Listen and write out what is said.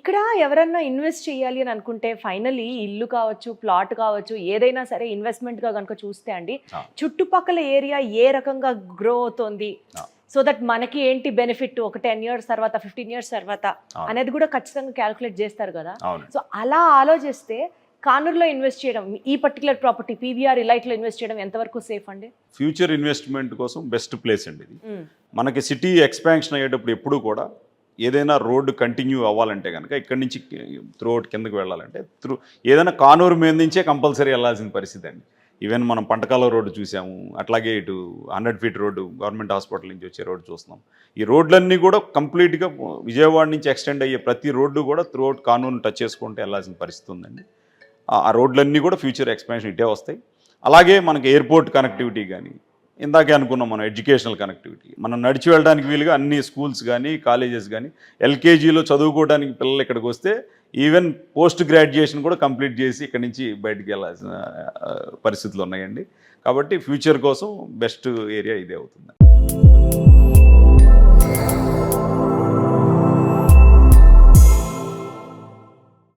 ఇక్కడ ఎవరన్నా ఇన్వెస్ట్ చేయాలి అని అనుకుంటే ఫైనలీ ఇల్లు కావచ్చు, ప్లాట్ కావచ్చు, ఏదైనా సరే ఇన్వెస్ట్మెంట్గా కనుక చూస్తే అండి, చుట్టుపక్కల ఏరియా ఏ రకంగా గ్రో అవుతోంది, సో దట్ మనకి ఏంటి బెనిఫిట్ ఒక 10 years తర్వాత 15 years తర్వాత అనేది కూడా ఖచ్చితంగా క్యాల్కులేట్ చేస్తారు కదా. సో అలా ఆలోచిస్తే కానూరులో ఇన్వెస్ట్ చేయడం, ఈ పర్టికులర్ ప్రాపర్టీ పీవీఆర్ ఇలైట్లో ఇన్వెస్ట్ చేయడం ఎంతవరకు సేఫ్ అండి? ఫ్యూచర్ ఇన్వెస్ట్మెంట్ కోసం బెస్ట్ ప్లేస్ అండి ఇది. మనకి సిటీ ఎక్స్పాన్షన్ అయ్యేటప్పుడు ఎప్పుడు కూడా ఏదైనా రోడ్డు కంటిన్యూ అవ్వాలంటే కనుక ఇక్కడి నుంచి త్రూఅవుట్ కిందకి వెళ్ళాలంటే ఏదైనా కానూరు మీద నుంచే కంపల్సరీ వెళ్ళాల్సిన పరిస్థితి అండి. ఈవెన్ మనం పంటకాల రోడ్డు చూసాము, అట్లాగే ఇటు 100 feet రోడ్డు గవర్నమెంట్ హాస్పిటల్ నుంచి వచ్చే రోడ్డు చూస్తున్నాం. ఈ రోడ్లన్నీ కూడా కంప్లీట్గా విజయవాడ నుంచి ఎక్స్టెండ్ అయ్యే ప్రతి రోడ్డు కూడా త్రూఅవుట్ కానూరుని టచ్ చేసుకుంటూ వెళ్ళాల్సిన పరిస్థితి ఉందండి. ఆ రోడ్లన్నీ కూడా ఫ్యూచర్ ఎక్స్పాన్షన్ ఇటే వస్తాయి. అలాగే మనకి ఎయిర్పోర్ట్ కనెక్టివిటీ కానీ, ఇందాకే అనుకున్నాం మనం ఎడ్యుకేషనల్ కనెక్టివిటీ, మనం నడిచి వెళ్ళడానికి వీలుగా అన్ని స్కూల్స్ కానీ కాలేజెస్ కానీ, ఎల్కేజీలో చదువుకోవడానికి పిల్లలు ఇక్కడికి వస్తే ఈవెన్ పోస్ట్ గ్రాడ్యుయేషన్ కూడా కంప్లీట్ చేసి ఇక్కడి నుంచి బయటికి వెళ్ళాల్సిన పరిస్థితులు ఉన్నాయండి. కాబట్టి ఫ్యూచర్ కోసం బెస్ట్ ఏరియా ఇదే అవుతుంది.